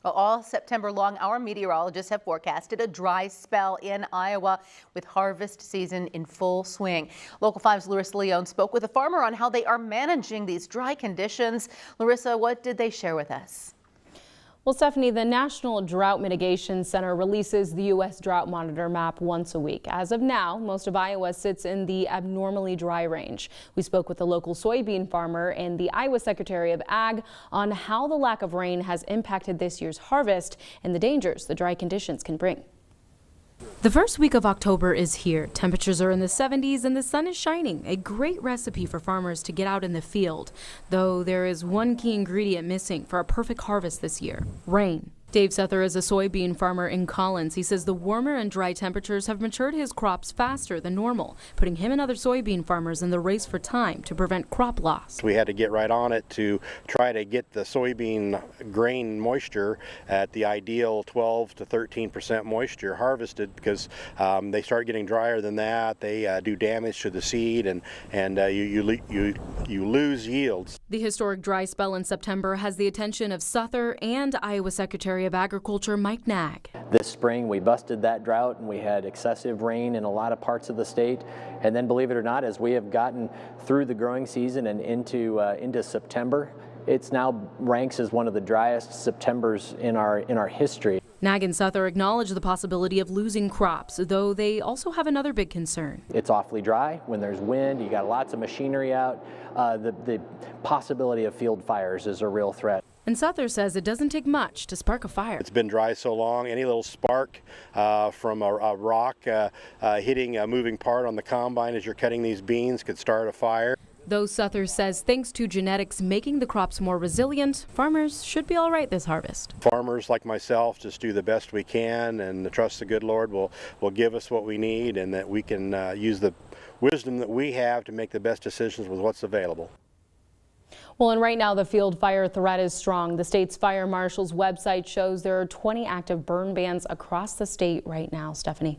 Well, all September long, our meteorologists have forecasted a dry spell in Iowa with harvest season in full swing. Local 5's Larissa Leone spoke with a farmer on how they are managing these dry conditions. Larissa, what did they share with us? Well, Stephanie, the National Drought Mitigation Center releases the U.S. Drought Monitor map once a week. As of now, most of Iowa sits in the abnormally dry range. We spoke with the local soybean farmer and the Iowa Secretary of Ag on how the lack of rain has impacted this year's harvest and the dangers the dry conditions can bring. The first week of October is here. Temperatures are in the 70s and the sun is shining. A great recipe for farmers to get out in the field. Though there is one key ingredient missing for a perfect harvest this year: rain. Dave Sether is a soybean farmer in Collins. He says the warmer and dry temperatures have matured his crops faster than normal, putting him and other soybean farmers in the race for time to prevent crop loss. We had to get right on it to try to get the soybean grain moisture at the ideal 12 to 13% moisture harvested, because they start getting drier than that. They do damage to the seed, and you lose yields. The historic dry spell in September has the attention of Sether and Iowa Secretary of Agriculture Mike Nag. This spring we busted that drought and we had excessive rain in a lot of parts of the state. And then, believe it or not, as we have gotten through the growing season and into September, it's now ranks as one of the driest Septembers in our history. Nag and Sether acknowledge the possibility of losing crops, though they also have another big concern. It's awfully dry. When there's wind, you got lots of machinery out. The possibility of field fires is a real threat. And Sether says it doesn't take much to spark a fire. It's been dry so long, any little spark from a rock hitting a moving part on the combine as you're cutting these beans could start a fire. Though Sether says thanks to genetics making the crops more resilient, farmers should be all right this harvest. Farmers like myself just do the best we can and trust the good Lord will give us what we need, and that we can use the wisdom that we have to make the best decisions with what's available. Well, and right now the field fire threat is strong. The state's fire marshal's website shows there are 20 active burn bans across the state right now. Stephanie.